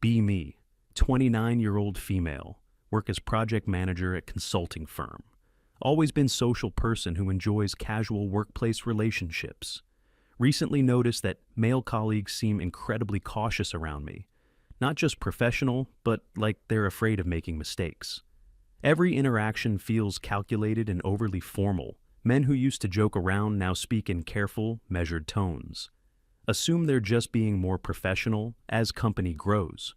Be me, 29-year-old female, work as project manager at consulting firm. Always been social person who enjoys casual workplace relationships. Recently noticed that male colleagues seem incredibly cautious around me. Not just professional, but like they're afraid of making mistakes. Every interaction feels calculated and overly formal. Men who used to joke around now speak in careful, measured tones. Assume they're just being more professional as company grows.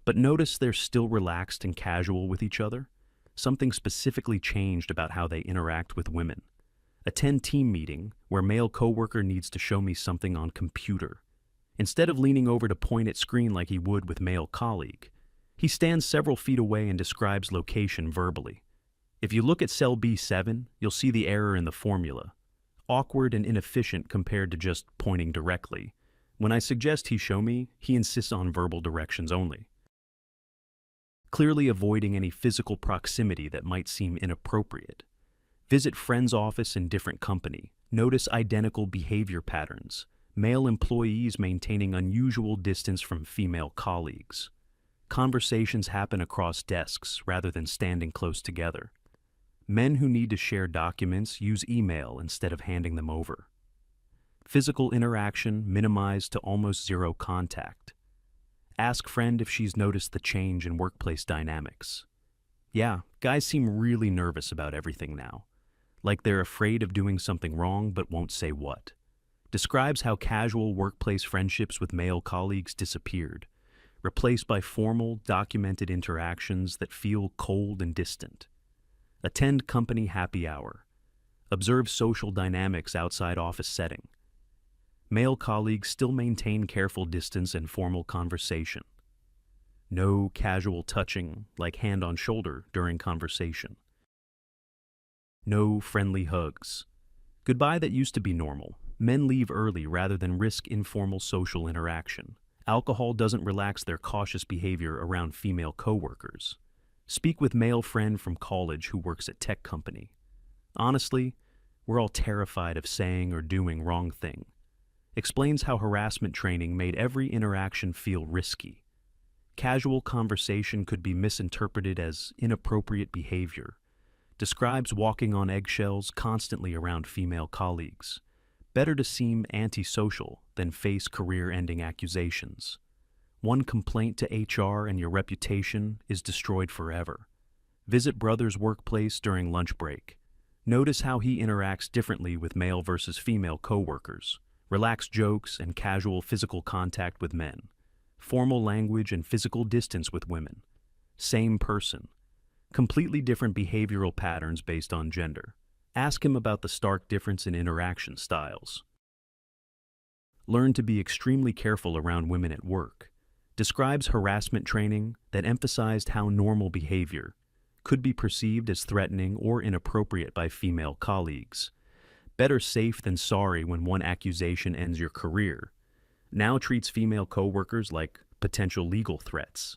But notice they're still relaxed and casual with each other. Something specifically changed about how they interact with women. Attend team meeting where male coworker needs to show me something on computer. Instead of leaning over to point at screen like he would with male colleague, he stands several feet away and describes location verbally. If you look at cell B7, you'll see the error in the formula. Awkward and inefficient compared to just pointing directly. When I suggest he show me, he insists on verbal directions only. Clearly avoiding any physical proximity that might seem inappropriate. Visit friend's office in different company. Notice identical behavior patterns. Male employees maintaining unusual distance from female colleagues. Conversations happen across desks rather than standing close together. Men who need to share documents use email instead of handing them over. Physical interaction minimized to almost zero contact. Ask friend if she's noticed the change in workplace dynamics. Yeah, guys seem really nervous about everything now. Like they're afraid of doing something wrong but won't say what. Describes how casual workplace friendships with male colleagues disappeared, replaced by formal, documented interactions that feel cold and distant. Attend company happy hour. Observe social dynamics outside office setting. Male colleagues still maintain careful distance and formal conversation. No casual touching, like hand on shoulder, during conversation. No friendly hugs. Goodbye that used to be normal. Men leave early rather than risk informal social interaction. Alcohol doesn't relax their cautious behavior around female coworkers. Speak with male friend from college who works at tech company. Honestly, we're all terrified of saying or doing wrong thing. Explains how harassment training made every interaction feel risky. Casual conversation could be misinterpreted as inappropriate behavior. Describes walking on eggshells constantly around female colleagues. Better to seem antisocial than face career-ending accusations. One complaint to HR and your reputation is destroyed forever. Visit brother's workplace during lunch break. Notice how he interacts differently with male versus female coworkers. Relaxed jokes and casual physical contact with men. Formal language and physical distance with women. Same person. Completely different behavioral patterns based on gender. Ask him about the stark difference in interaction styles. Learn to be extremely careful around women at work. Describes harassment training that emphasized how normal behavior could be perceived as threatening or inappropriate by female colleagues. Better safe than sorry when one accusation ends your career. Now treats female coworkers like potential legal threats.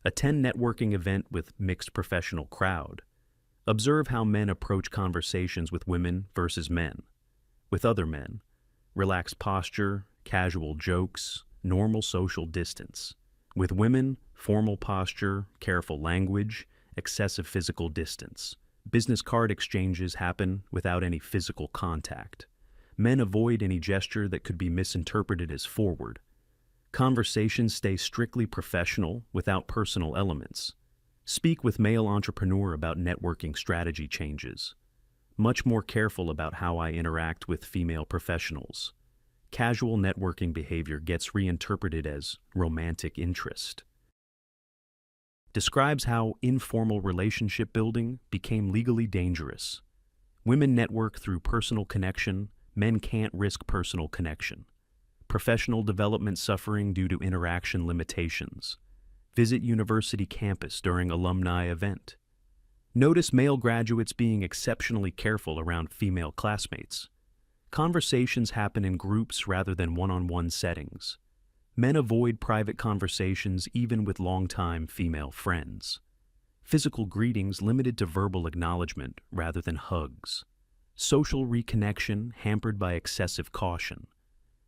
Attend networking event with mixed professional crowd. Observe how men approach conversations with women versus men. With other men, relaxed posture, casual jokes, normal social distance. With women, formal posture, careful language, excessive physical distance. Business card exchanges happen without any physical contact. Men avoid any gesture that could be misinterpreted as forward. Conversations stay strictly professional without personal elements. Speak with male entrepreneur about networking strategy changes. Much more careful about how I interact with female professionals. Casual networking behavior gets reinterpreted as romantic interest. Describes how informal relationship building became legally dangerous. Women network through personal connection, men can't risk personal connection. Professional development suffering due to interaction limitations. Visit university campus during alumni event. Notice male graduates being exceptionally careful around female classmates. Conversations happen in groups rather than one-on-one settings. Men avoid private conversations even with longtime female friends. Physical greetings limited to verbal acknowledgement rather than hugs. Social reconnection hampered by excessive caution.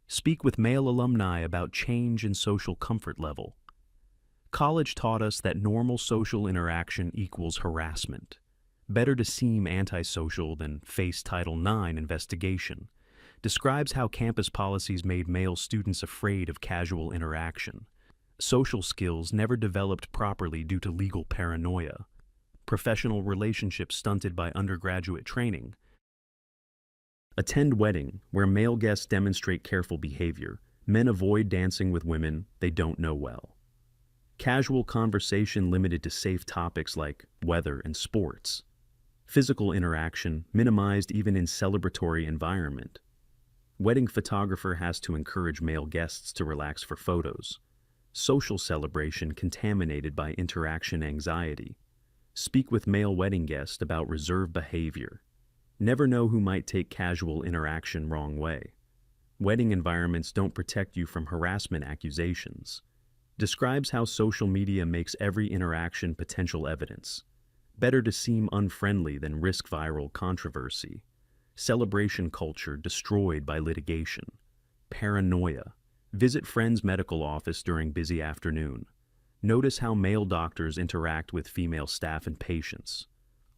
Speak with male alumni about change in social comfort level. College taught us that normal social interaction equals harassment. Better to seem antisocial than face Title IX investigation. Describes how campus policies made male students afraid of casual interaction. Social skills never developed properly due to legal paranoia. Professional relationships stunted by undergraduate training. Attend wedding, where male guests demonstrate careful behavior. Men avoid dancing with women they don't know well. Casual conversation limited to safe topics like weather and sports. Physical interaction minimized even in celebratory environment. Wedding photographer has to encourage male guests to relax for photos. Social celebration contaminated by interaction anxiety. Speak with male wedding guest about reserved behavior. Never know who might take casual interaction wrong way. Wedding environments don't protect you from harassment accusations. Describes how social media makes every interaction potential evidence. Better to seem unfriendly than risk viral controversy. Celebration culture destroyed by litigation. Paranoia. Visit friend's medical office during busy afternoon. Notice how male doctors interact with female staff and patients.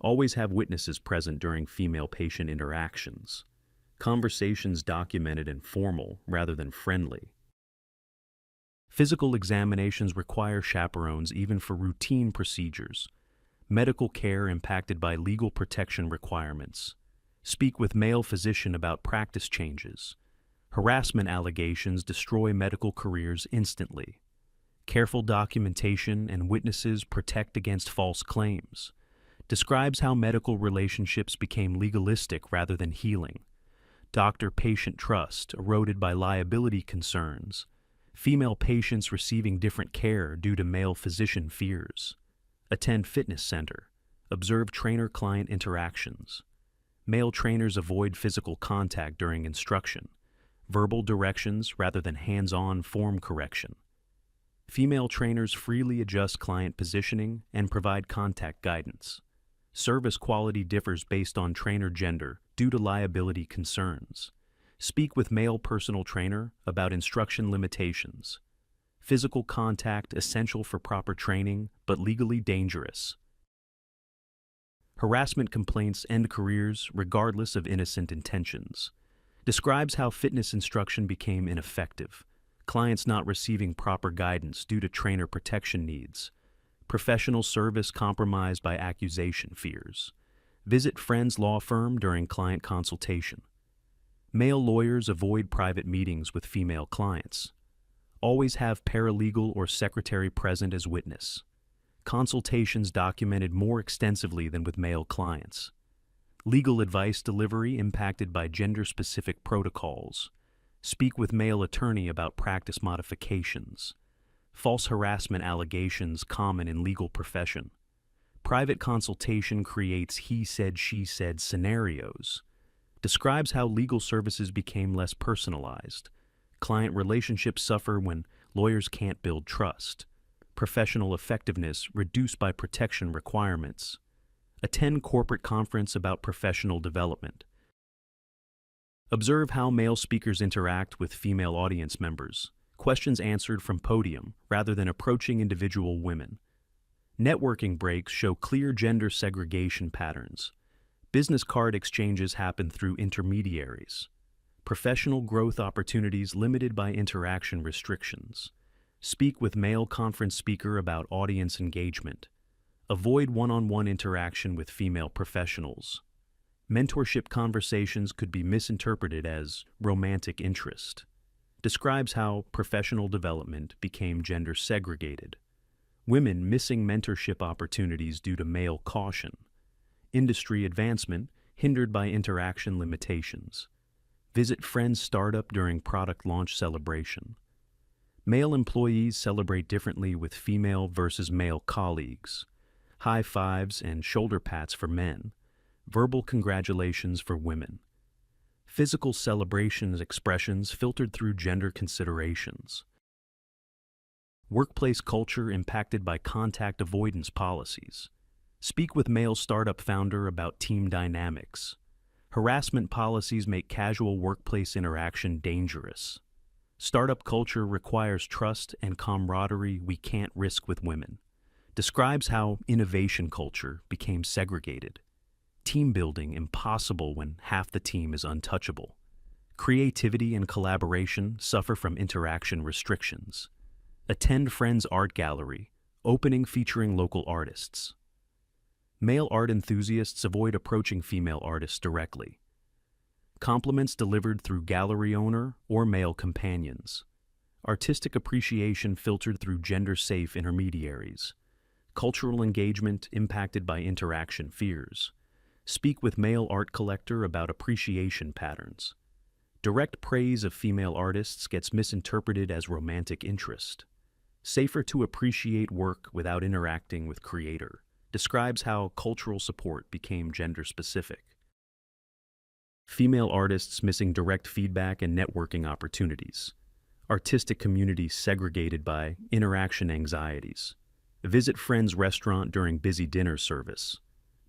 Always have witnesses present during female patient interactions. Conversations documented and formal rather than friendly. Physical examinations require chaperones even for routine procedures. Medical care impacted by legal protection requirements. Speak with male physician about practice changes. Harassment allegations destroy medical careers instantly. Careful documentation and witnesses protect against false claims. Describes how medical relationships became legalistic rather than healing. Doctor-patient trust eroded by liability concerns. Female patients receiving different care due to male physician fears. Attend fitness center. Observe trainer-client interactions. Male trainers avoid physical contact during instruction. Verbal directions rather than hands-on form correction. Female trainers freely adjust client positioning and provide contact guidance. Service quality differs based on trainer gender due to liability concerns. Speak with male personal trainer about instruction limitations. Physical contact essential for proper training, but legally dangerous. Harassment complaints end careers regardless of innocent intentions. Describes how fitness instruction became ineffective. Clients not receiving proper guidance due to trainer protection needs. Professional service compromised by accusation fears. Visit friend's law firm during client consultation. Male lawyers avoid private meetings with female clients. Always have paralegal or secretary present as witness. Consultations documented more extensively than with male clients. Legal advice delivery impacted by gender-specific protocols. Speak with male attorney about practice modifications. False harassment allegations common in legal profession. Private consultation creates he said, she said scenarios. Describes how legal services became less personalized. Client relationships suffer when lawyers can't build trust. Professional effectiveness reduced by protection requirements. Attend corporate conference about professional development. Observe how male speakers interact with female audience members. Questions answered from podium rather than approaching individual women. Networking breaks show clear gender segregation patterns. Business card exchanges happen through intermediaries. Professional growth opportunities limited by interaction restrictions. Speak with male conference speaker about audience engagement. Avoid one-on-one interaction with female professionals. Mentorship conversations could be misinterpreted as romantic interest. Describes how professional development became gender segregated. Women missing mentorship opportunities due to male caution. Industry advancement hindered by interaction limitations. Visit friend's startup during product launch celebration. Male employees celebrate differently with female versus male colleagues. High fives and shoulder pats for men. Verbal congratulations for women. Physical celebrations expressions filtered through gender considerations. Workplace culture impacted by contact avoidance policies. Speak with male startup founder about team dynamics. Harassment policies make casual workplace interaction dangerous. Startup culture requires trust and camaraderie we can't risk with women. Describes how innovation culture became segregated. Team building impossible when half the team is untouchable. Creativity and collaboration suffer from interaction restrictions. Attend friend's art gallery, opening featuring local artists. Male art enthusiasts avoid approaching female artists directly. Compliments delivered through gallery owner or male companions. Artistic appreciation filtered through gender-safe intermediaries. Cultural engagement impacted by interaction fears. Speak with male art collector about appreciation patterns. Direct praise of female artists gets misinterpreted as romantic interest. Safer to appreciate work without interacting with creator. Describes how cultural support became gender-specific. Female artists missing direct feedback and networking opportunities. Artistic communities segregated by interaction anxieties. Visit friend's restaurant during busy dinner service.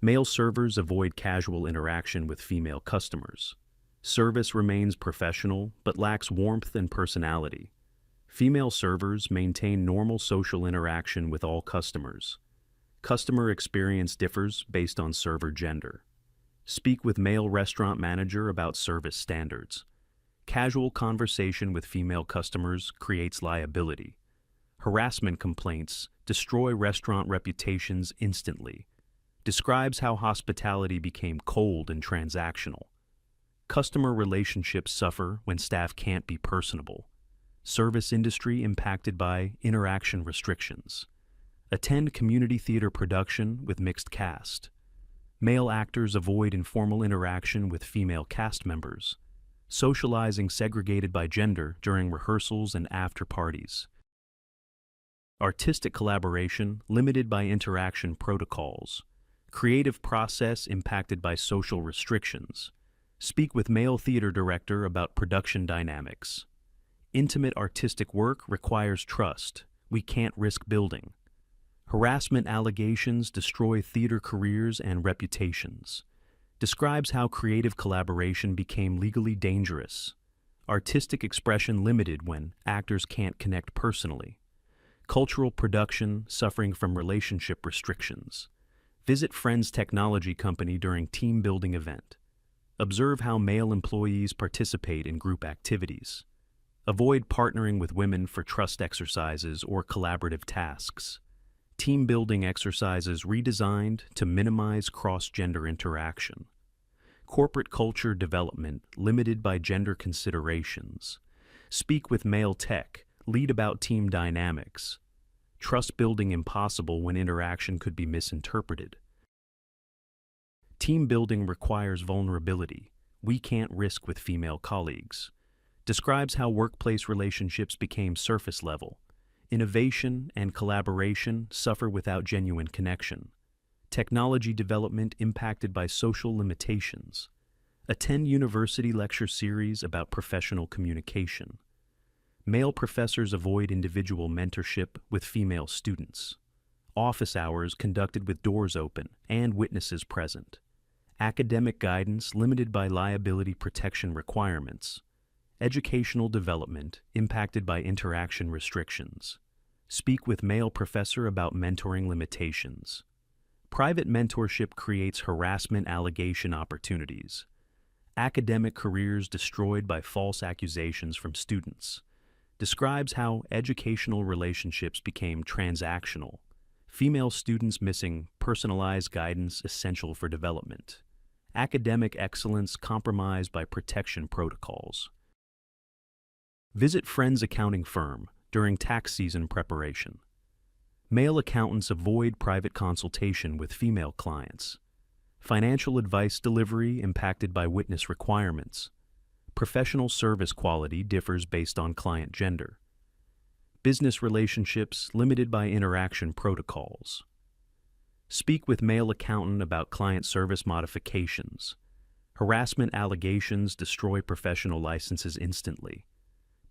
Male servers avoid casual interaction with female customers. Service remains professional but lacks warmth and personality. Female servers maintain normal social interaction with all customers. Customer experience differs based on server gender. Speak with male restaurant manager about service standards. Casual conversation with female customers creates liability. Harassment complaints destroy restaurant reputations instantly. Describes how hospitality became cold and transactional. Customer relationships suffer when staff can't be personable. Service industry impacted by interaction restrictions. Attend community theater production with mixed cast. Male actors avoid informal interaction with female cast members. Socializing segregated by gender during rehearsals and after parties. Artistic collaboration limited by interaction protocols. Creative process impacted by social restrictions. Speak with male theater director about production dynamics. Intimate artistic work requires trust. We can't risk building. Harassment allegations destroy theater careers and reputations. Describes how creative collaboration became legally dangerous. Artistic expression limited when actors can't connect personally. Cultural production suffering from relationship restrictions. Visit friend's technology company during team building event. Observe how male employees participate in group activities. Avoid partnering with women for trust exercises or collaborative tasks. Team building exercises redesigned to minimize cross-gender interaction. Corporate culture development limited by gender considerations. Speak with male tech, lead about team dynamics. Trust building impossible when interaction could be misinterpreted. Team building requires vulnerability. We can't risk with female colleagues. Describes how workplace relationships became surface level. Innovation and collaboration suffer without genuine connection. Technology development impacted by social limitations. Attend university lecture series about professional communication. Male professors avoid individual mentorship with female students. Office hours conducted with doors open and witnesses present. Academic guidance limited by liability protection requirements. Educational development impacted by interaction restrictions. Speak with male professor about mentoring limitations. Private mentorship creates harassment allegation opportunities. Academic careers destroyed by false accusations from students. Describes how educational relationships became transactional. Female students missing personalized guidance essential for development. Academic excellence compromised by protection protocols. Visit friend's accounting firm during tax season preparation. Male accountants avoid private consultation with female clients. Financial advice delivery impacted by witness requirements. Professional service quality differs based on client gender. Business relationships limited by interaction protocols. Speak with male accountant about client service modifications. Harassment allegations destroy professional licenses instantly.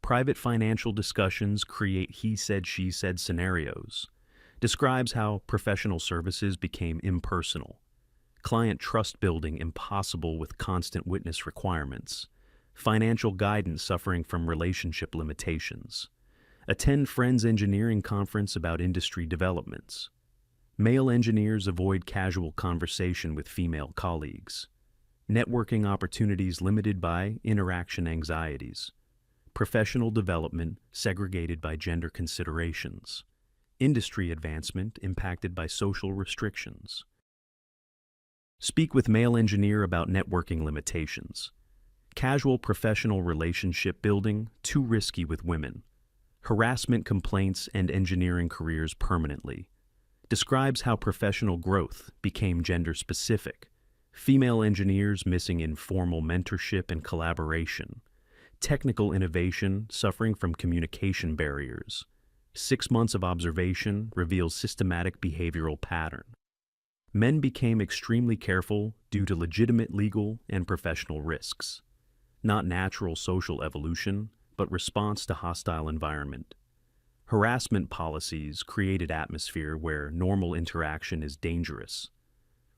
Private financial discussions create he said, she said scenarios. Describes how professional services became impersonal. Client trust building impossible with constant witness requirements. Financial guidance suffering from relationship limitations. Attend friends' engineering conference about industry developments. Male engineers avoid casual conversation with female colleagues. Networking opportunities limited by interaction anxieties. Professional development segregated by gender considerations. Industry advancement impacted by social restrictions. Speak with male engineer about networking limitations. Casual professional relationship building too risky with women. Harassment complaints and engineering careers permanently. Describes how professional growth became gender-specific. Female engineers missing informal mentorship and collaboration. Technical innovation suffering from communication barriers. 6 months of observation reveals systematic behavioral pattern. Men became extremely careful due to legitimate legal and professional risks. Not natural social evolution, but response to hostile environment. Harassment policies created atmosphere where normal interaction is dangerous.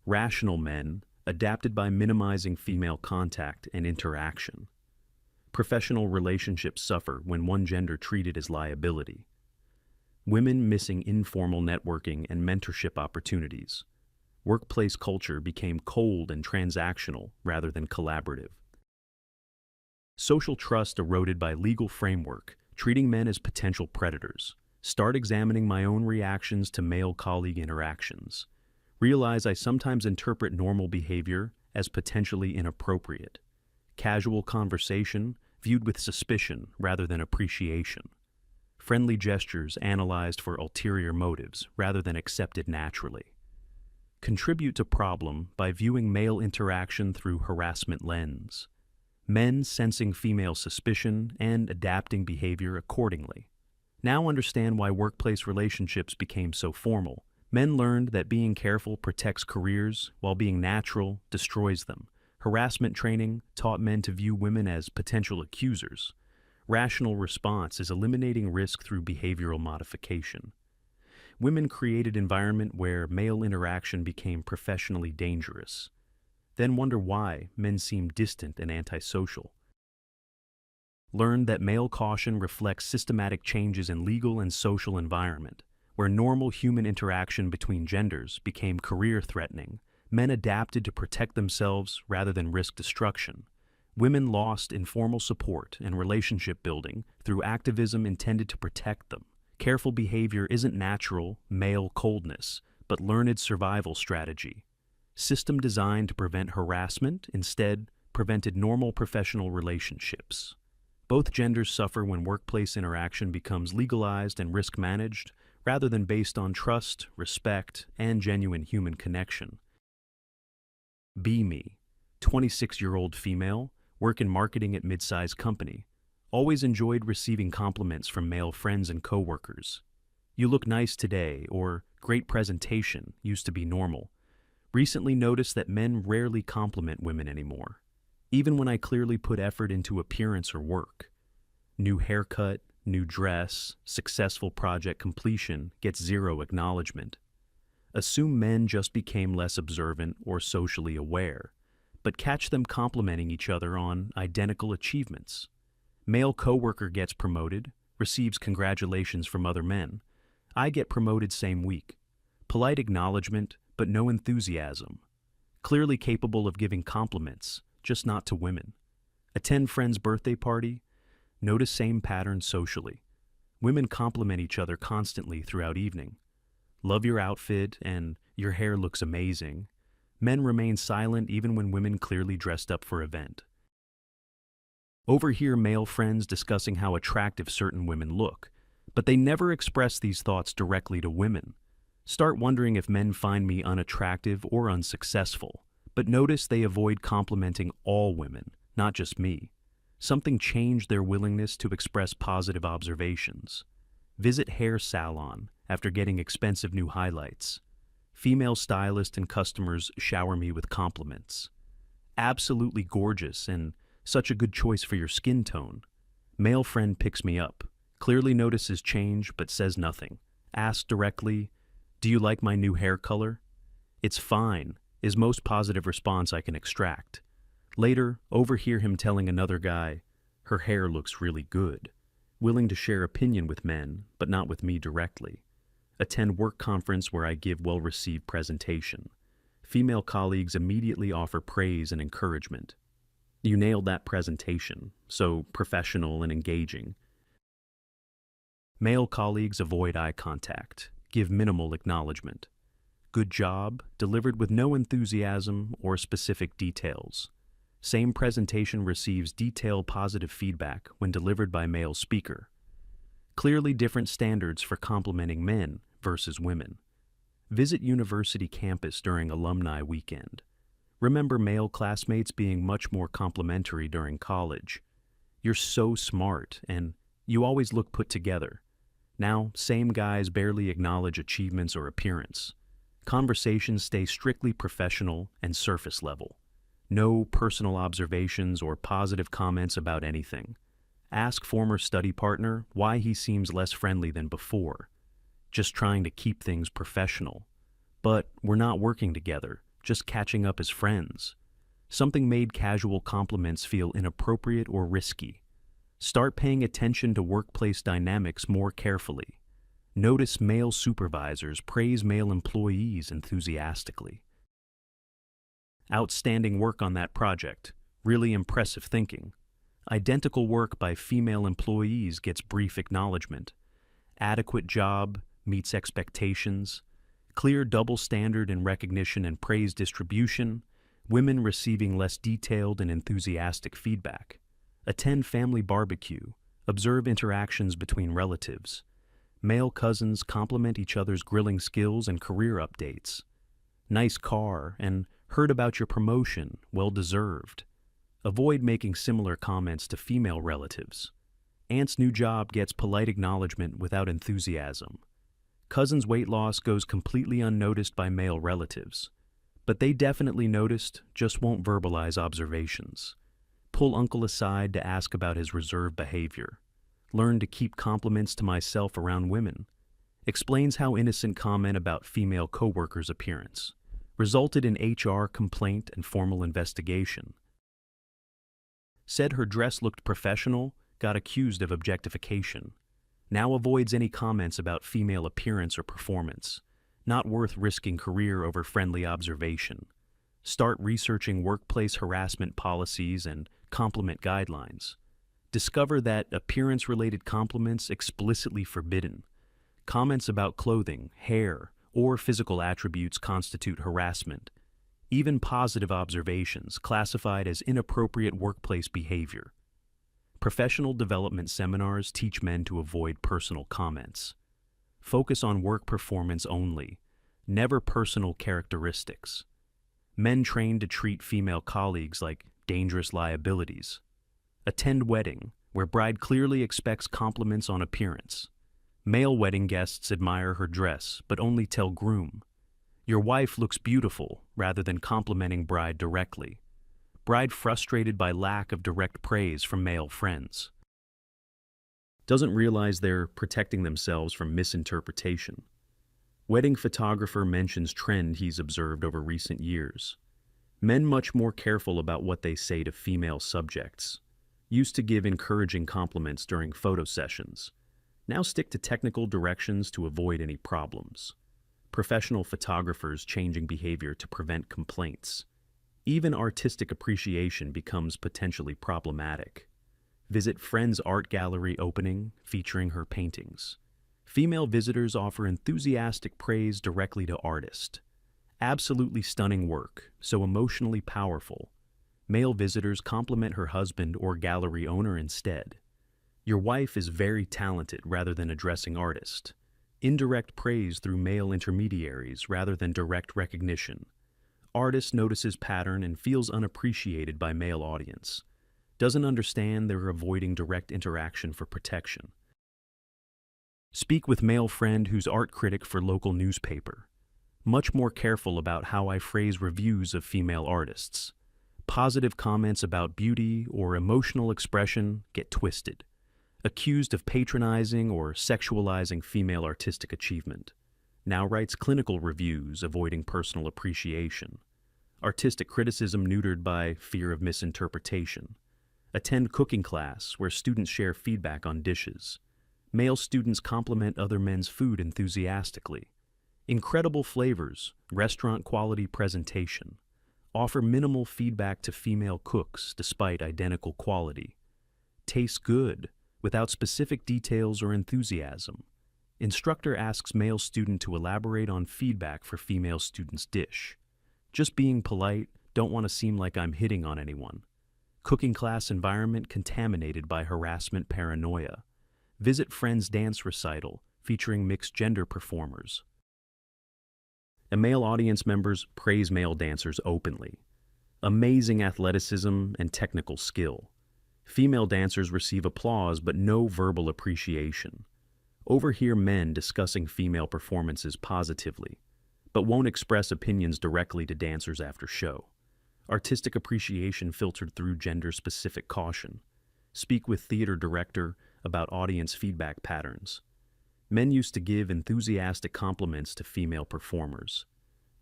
Rational men adapted by minimizing female contact and interaction. Professional relationships suffer when one gender treated as liability. Women missing informal networking and mentorship opportunities. Workplace culture became cold and transactional rather than collaborative. Social trust eroded by legal framework, treating men as potential predators. Start examining my own reactions to male colleague interactions. Realize I sometimes interpret normal behavior as potentially inappropriate. Casual conversation viewed with suspicion rather than appreciation. Friendly gestures analyzed for ulterior motives rather than accepted naturally. Contribute to problem by viewing male interaction through harassment lens. Men sensing female suspicion and adapting behavior accordingly. Now understand why workplace relationships became so formal. Men learned that being careful protects careers, while being natural destroys them. Harassment training taught men to view women as potential accusers. Rational response is eliminating risk through behavioral modification. Women created environment where male interaction became professionally dangerous. Then wonder why men seem distant and antisocial. Learn that male caution reflects systematic changes in legal and social environment. Where normal human interaction between genders became career-threatening, men adapted to protect themselves rather than risk destruction. Women lost informal support and relationship building through activism intended to protect them. Careful behavior isn't natural, male coldness, but learned survival strategy. System designed to prevent harassment instead prevented normal professional relationships. Both genders suffer when workplace interaction becomes legalized and risk-managed, rather than based on trust, respect, and genuine human connection. Be me, 26-year-old female, work in marketing at mid-sized company. Always enjoyed receiving compliments from male friends and coworkers. You look nice today, or great presentation used to be normal. Recently noticed that men rarely compliment women anymore, even when I clearly put effort into appearance or work. New haircut, new dress, successful project completion gets zero acknowledgement. Assume men just became less observant or socially aware, but catch them complimenting each other on identical achievements. Male coworker gets promoted, receives congratulations from other men. I get promoted same week. Polite acknowledgement, but no enthusiasm. Clearly capable of giving compliments, just not to women. Attend friend's birthday party. Notice same pattern socially. Women compliment each other constantly throughout evening. Love your outfit and your hair looks amazing. Men remain silent even when women clearly dressed up for event. Overhear male friends discussing how attractive certain women look, but they never express these thoughts directly to women. Start wondering if men find me unattractive or unsuccessful, but notice they avoid complimenting all women, not just me. Something changed their willingness to express positive observations. Visit hair salon after getting expensive new highlights. Female stylist and customers shower me with compliments. Absolutely gorgeous and such a good choice for your skin tone. Male friend picks me up, clearly notices change but says nothing. Ask directly, do you like my new hair color? It's fine, is most positive response I can extract. Later, overhear him telling another guy, "Her hair looks really good." Willing to share opinion with men, but not with me directly. Attend work conference where I give well-received presentation. Female colleagues immediately offer praise and encouragement. You nailed that presentation, so professional and engaging. Male colleagues avoid eye contact, give minimal acknowledgement. Good job, delivered with no enthusiasm or specific details. Same presentation receives detailed positive feedback when delivered by male speaker. Clearly different standards for complimenting men versus women. Visit university campus during alumni weekend. Remember male classmates being much more complimentary during college. "You're so smart," and "you always look put together." Now, same guys barely acknowledge achievements or appearance. Conversations stay strictly professional and surface level. No personal observations or positive comments about anything. Ask former study partner why he seems less friendly than before. Just trying to keep things professional. But we're not working together, just catching up as friends. Something made casual compliments feel inappropriate or risky. Start paying attention to workplace dynamics more carefully. Notice male supervisors praise male employees enthusiastically. Outstanding work on that project. Really impressive thinking. Identical work by female employees gets brief acknowledgement. Adequate job, meets expectations. Clear double standard in recognition and praise distribution. Women receiving less detailed and enthusiastic feedback. Attend family barbecue. Observe interactions between relatives. Male cousins compliment each other's grilling skills and career updates. Nice car, and heard about your promotion, well deserved. Avoid making similar comments to female relatives. Aunt's new job gets polite acknowledgement without enthusiasm. Cousin's weight loss goes completely unnoticed by male relatives. But they definitely noticed, just won't verbalize observations. Pull uncle aside to ask about his reserved behavior. Learn to keep compliments to myself around women. Explains how innocent comment about female coworkers' appearance resulted in HR complaint and formal investigation. Said her dress looked professional, got accused of objectification. Now avoids any comments about female appearance or performance. Not worth risking career over friendly observation. Start researching workplace harassment policies and compliment guidelines. Discover that appearance-related compliments explicitly forbidden. Comments about clothing, hair, or physical attributes constitute harassment. Even positive observations classified as inappropriate workplace behavior. Professional development seminars teach men to avoid personal comments. Focus on work performance only, never personal characteristics. Men trained to treat female colleagues like dangerous liabilities. Attend wedding, where bride clearly expects compliments on appearance. Male wedding guests admire her dress, but only tell groom. Your wife looks beautiful, rather than complimenting bride directly. Bride frustrated by lack of direct praise from male friends. Doesn't realize they're protecting themselves from misinterpretation. Wedding photographer mentions trend he's observed over recent years. Men much more careful about what they say to female subjects. Used to give encouraging compliments during photo sessions. Now stick to technical directions to avoid any problems. Professional photographers changing behavior to prevent complaints. Even artistic appreciation becomes potentially problematic. Visit friend's art gallery opening featuring her paintings. Female visitors offer enthusiastic praise directly to artist. Absolutely stunning work, so emotionally powerful. Male visitors compliment her husband or gallery owner instead. Your wife is very talented rather than addressing artist. Indirect praise through male intermediaries rather than direct recognition. Artist notices pattern and feels unappreciated by male audience. Doesn't understand they're avoiding direct interaction for protection. Speak with male friend who's art critic for local newspaper. Much more careful about how I phrase reviews of female artists. Positive comments about beauty or emotional expression get twisted. Accused of patronizing or sexualizing female artistic achievement. Now writes clinical reviews avoiding personal appreciation. Artistic criticism neutered by fear of misinterpretation. Attend cooking class where students share feedback on dishes. Male students compliment other men's food enthusiastically. Incredible flavors, restaurant quality presentation. Offer minimal feedback to female cooks despite identical quality. Tastes good, without specific details or enthusiasm. Instructor asks male student to elaborate on feedback for female student's dish. Just being polite, don't want to seem like I'm hitting on anyone. Cooking class environment contaminated by harassment paranoia. Visit friend's dance recital featuring mixed gender performers. And male audience members praise male dancers openly. Amazing athleticism and technical skill. Female dancers receive applause but no verbal appreciation. Overhear men discussing female performances positively, but won't express opinions directly to dancers after show. Artistic appreciation filtered through gender-specific caution. Speak with theater director about audience feedback patterns. Men used to give enthusiastic compliments to female performers.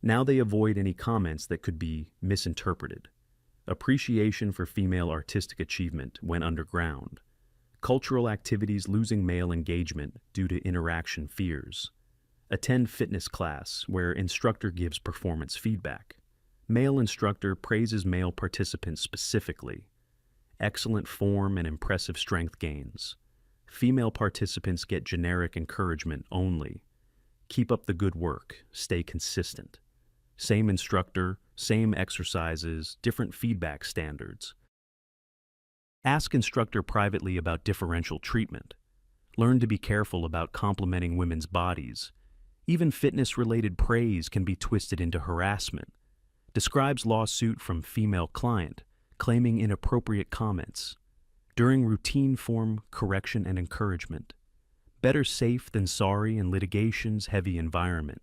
Now they avoid any comments that could be misinterpreted. Appreciation for female artistic achievement went underground. Cultural activities losing male engagement due to interaction fears. Attend fitness class where instructor gives performance feedback. Male instructor praises male participants specifically. Excellent form and impressive strength gains. Female participants get generic encouragement only. Keep up the good work, stay consistent. Same instructor, same exercises, different feedback standards. Ask instructor privately about differential treatment. Learn to be careful about complimenting women's bodies. Even fitness-related praise can be twisted into harassment. Describes lawsuit from female client, claiming inappropriate comments. During routine form correction and encouragement. Better safe than sorry in litigation's heavy environment.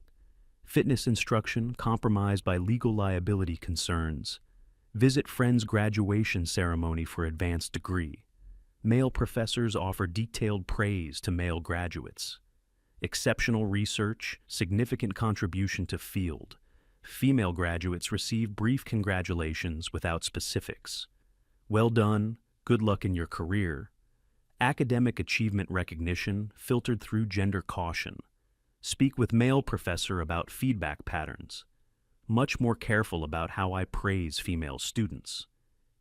Fitness instruction compromised by legal liability concerns. Visit friend's graduation ceremony for advanced degree. Male professors offer detailed praise to male graduates. Exceptional research, significant contribution to field. Female graduates receive brief congratulations without specifics. Well done, good luck in your career. Academic achievement recognition filtered through gender caution. Speak with male professor about feedback patterns. Much more careful about how I praise female students.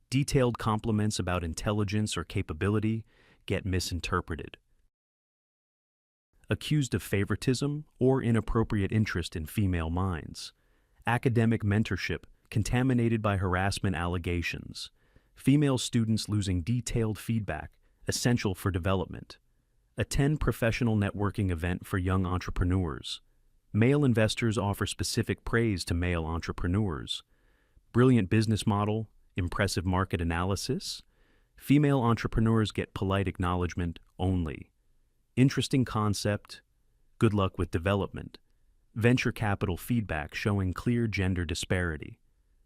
Detailed compliments about intelligence or capability get misinterpreted. Accused of favoritism or inappropriate interest in female minds. Academic mentorship contaminated by harassment allegations. Female students losing detailed feedback, essential for development. Attend professional networking event for young entrepreneurs. Male investors offer specific praise to male entrepreneurs. Brilliant business model, impressive market analysis. Female entrepreneurs get polite acknowledgement only. Interesting concept, good luck with development. Venture capital feedback showing clear gender disparity.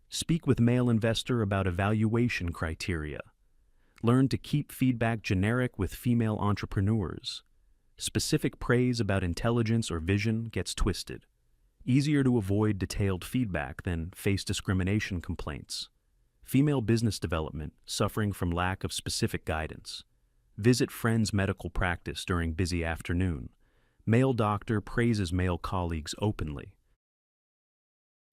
Speak with male investor about evaluation criteria. Learn to keep feedback generic with female entrepreneurs. Specific praise about intelligence or vision gets twisted. Easier to avoid detailed feedback than face discrimination complaints. Female business development suffering from lack of specific guidance. Visit friend's medical practice during busy afternoon. Male doctor praises male colleagues openly.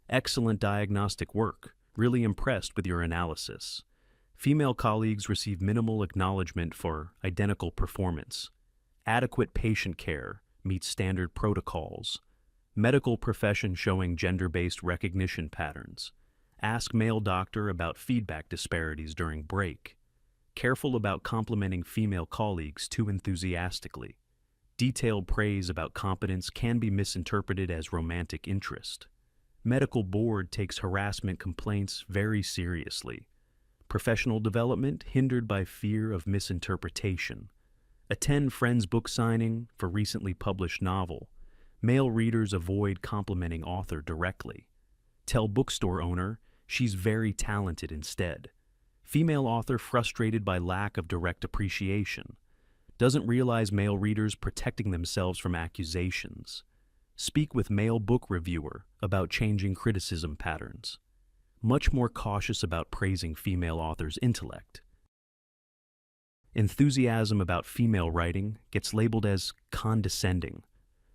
Excellent diagnostic work. Really impressed with your analysis. Female colleagues receive minimal acknowledgement for identical performance. Adequate patient care meets standard protocols. Medical profession showing gender-based recognition patterns. Ask male doctor about feedback disparities during break. Careful about complimenting female colleagues too enthusiastically. Detailed praise about competence can be misinterpreted as romantic interest. Medical board takes harassment complaints very seriously. Professional development hindered by fear of misinterpretation. Attend friend's book signing for recently published novel. Male readers avoid complimenting author directly. Tell bookstore owner she's very talented instead. Female author frustrated by lack of direct appreciation. Doesn't realize male readers protecting themselves from accusations. Speak with male book reviewer about changing criticism patterns. much more cautious about praising female authors' intellect. Enthusiasm about female writing gets labeled as condescending.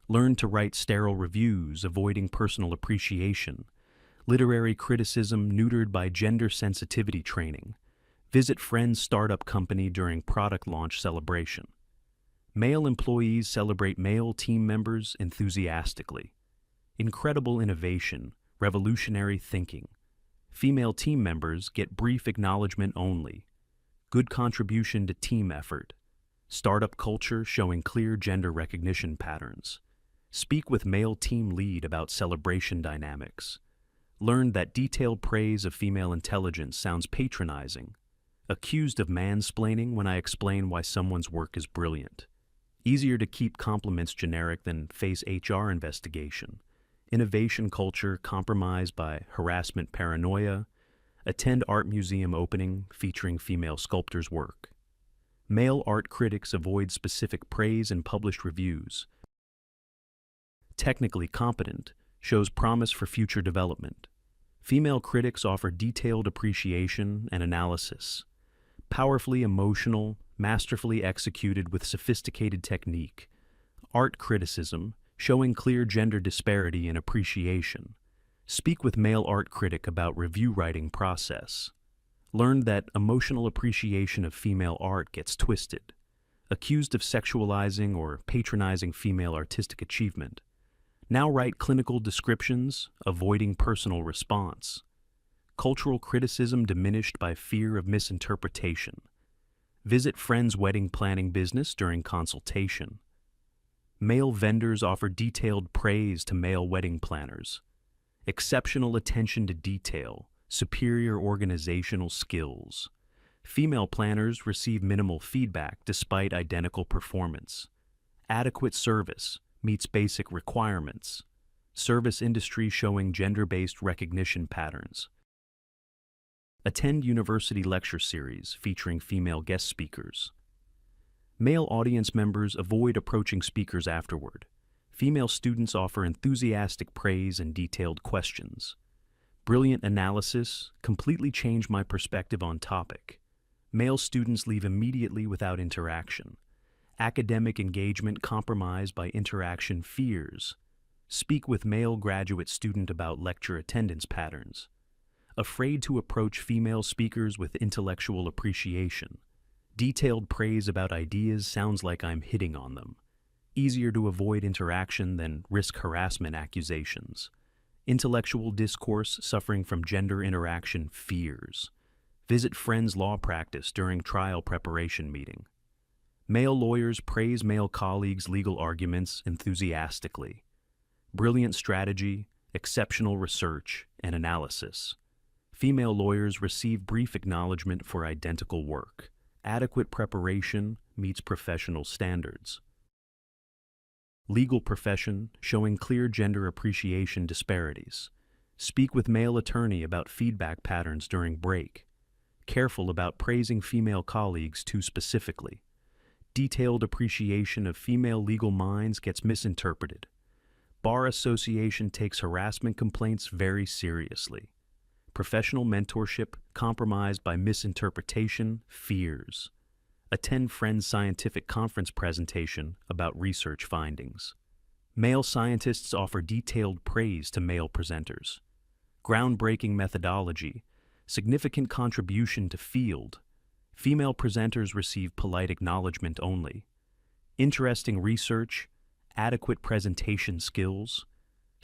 Learn to write sterile reviews, avoiding personal appreciation. Literary criticism neutered by gender sensitivity training. Visit friend's startup company during product launch celebration. Male employees celebrate male team members enthusiastically. Incredible innovation, revolutionary thinking. Female team members get brief acknowledgement only. Good contribution to team effort. Startup culture showing clear gender recognition patterns. Speak with male team lead about celebration dynamics. Learn that detailed praise of female intelligence sounds patronizing. Accused of mansplaining when I explain why someone's work is brilliant. Easier to keep compliments generic than face HR investigation. Innovation culture compromised by harassment paranoia. Attend art museum opening featuring female sculptors' work. Male art critics avoid specific praise in published reviews. Technically competent shows promise for future development. Female critics offer detailed appreciation and analysis. Powerfully emotional, masterfully executed with sophisticated technique. Art criticism showing clear gender disparity in appreciation. Speak with male art critic about review writing process. Learned that emotional appreciation of female art gets twisted. Accused of sexualizing or patronizing female artistic achievement. Now write clinical descriptions, avoiding personal response. Cultural criticism diminished by fear of misinterpretation. Visit friend's wedding planning business during consultation. Male vendors offer detailed praise to male wedding planners. Exceptional attention to detail, superior organizational skills. Female planners receive minimal feedback despite identical performance. Adequate service meets basic requirements. Service industry showing gender-based recognition patterns. Attend university lecture series featuring female guest speakers. Male audience members avoid approaching speakers afterward. Female students offer enthusiastic praise and detailed questions. Brilliant analysis completely changed my perspective on topic. Male students leave immediately without interaction. Academic engagement compromised by interaction fears. Speak with male graduate student about lecture attendance patterns. Afraid to approach female speakers with intellectual appreciation. Detailed praise about ideas sounds like I'm hitting on them. Easier to avoid interaction than risk harassment accusations. Intellectual discourse suffering from gender interaction fears. Visit friend's law practice during trial preparation meeting. Male lawyers praise male colleagues' legal arguments enthusiastically. Brilliant strategy, exceptional research, and analysis. Female lawyers receive brief acknowledgement for identical work. Adequate preparation meets professional standards. Legal profession showing clear gender appreciation disparities. Speak with male attorney about feedback patterns during break. Careful about praising female colleagues too specifically. Detailed appreciation of female legal minds gets misinterpreted. Bar association takes harassment complaints very seriously. Professional mentorship compromised by misinterpretation fears. Attend friend's scientific conference presentation about research findings. Male scientists offer detailed praise to male presenters. Groundbreaking methodology, significant contribution to field. Female presenters receive polite acknowledgement only. Interesting research, adequate presentation skills.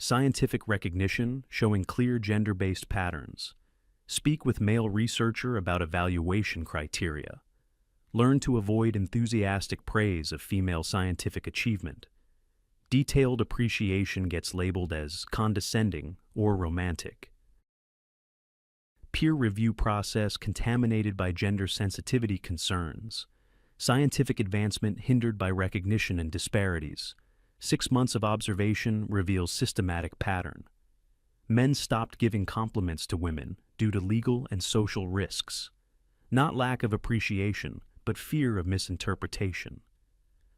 Scientific recognition showing clear gender-based patterns. Speak with male researcher about evaluation criteria. Learn to avoid enthusiastic praise of female scientific achievement. Detailed appreciation gets labeled as condescending or romantic. Peer review process contaminated by gender sensitivity concerns. Scientific advancement hindered by recognition and disparities. 6 months of observation reveals systematic pattern. Men stopped giving compliments to women due to legal and social risks. Not lack of appreciation, but fear of misinterpretation.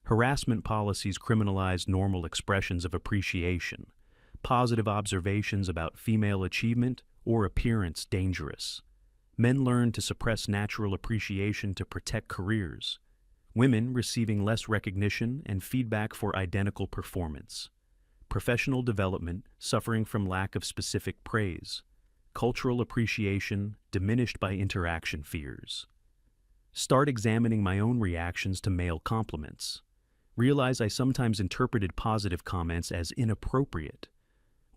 Harassment policies criminalize normal expressions of appreciation. Positive observations about female achievement or appearance dangerous. Men learned to suppress natural appreciation to protect careers. Women receiving less recognition and feedback for identical performance. Professional development suffering from lack of specific praise. Cultural appreciation diminished by interaction fears. Start examining my own reactions to male compliments. Realize I sometimes interpreted positive comments as inappropriate.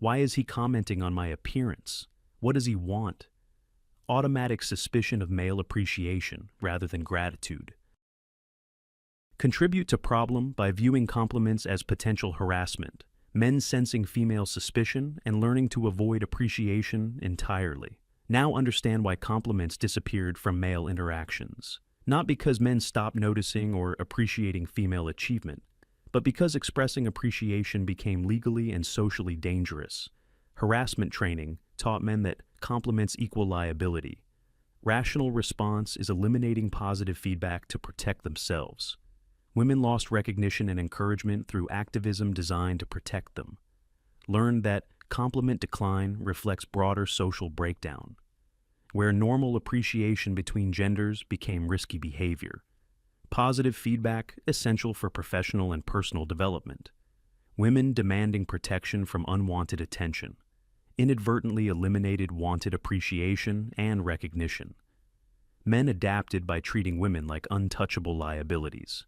Why is he commenting on my appearance? What does he want? Automatic suspicion of male appreciation rather than gratitude. Contribute to problem by viewing compliments as potential harassment. Men sensing female suspicion and learning to avoid appreciation entirely. Now understand why compliments disappeared from male interactions. Not because men stopped noticing or appreciating female achievement, but because expressing appreciation became legally and socially dangerous. Harassment training taught men that compliments equal liability. Rational response is eliminating positive feedback to protect themselves. Women lost recognition and encouragement through activism designed to protect them. Learned that compliment decline reflects broader social breakdown, where normal appreciation between genders became risky behavior. Positive feedback essential for professional and personal development. Women demanding protection from unwanted attention. Inadvertently eliminated wanted appreciation and recognition. Men adapted by treating women like untouchable liabilities.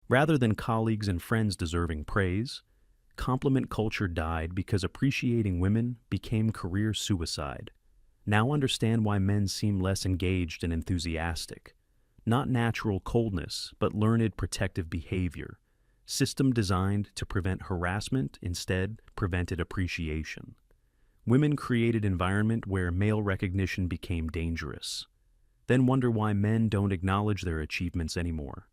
Rather than colleagues and friends deserving praise, compliment culture died because appreciating women became career suicide. Now understand why men seem less engaged and enthusiastic. Not natural coldness, but learned protective behavior. System designed to prevent harassment instead prevented appreciation. Women created environment where male recognition became dangerous. Then wonder why men don't acknowledge their achievements anymore.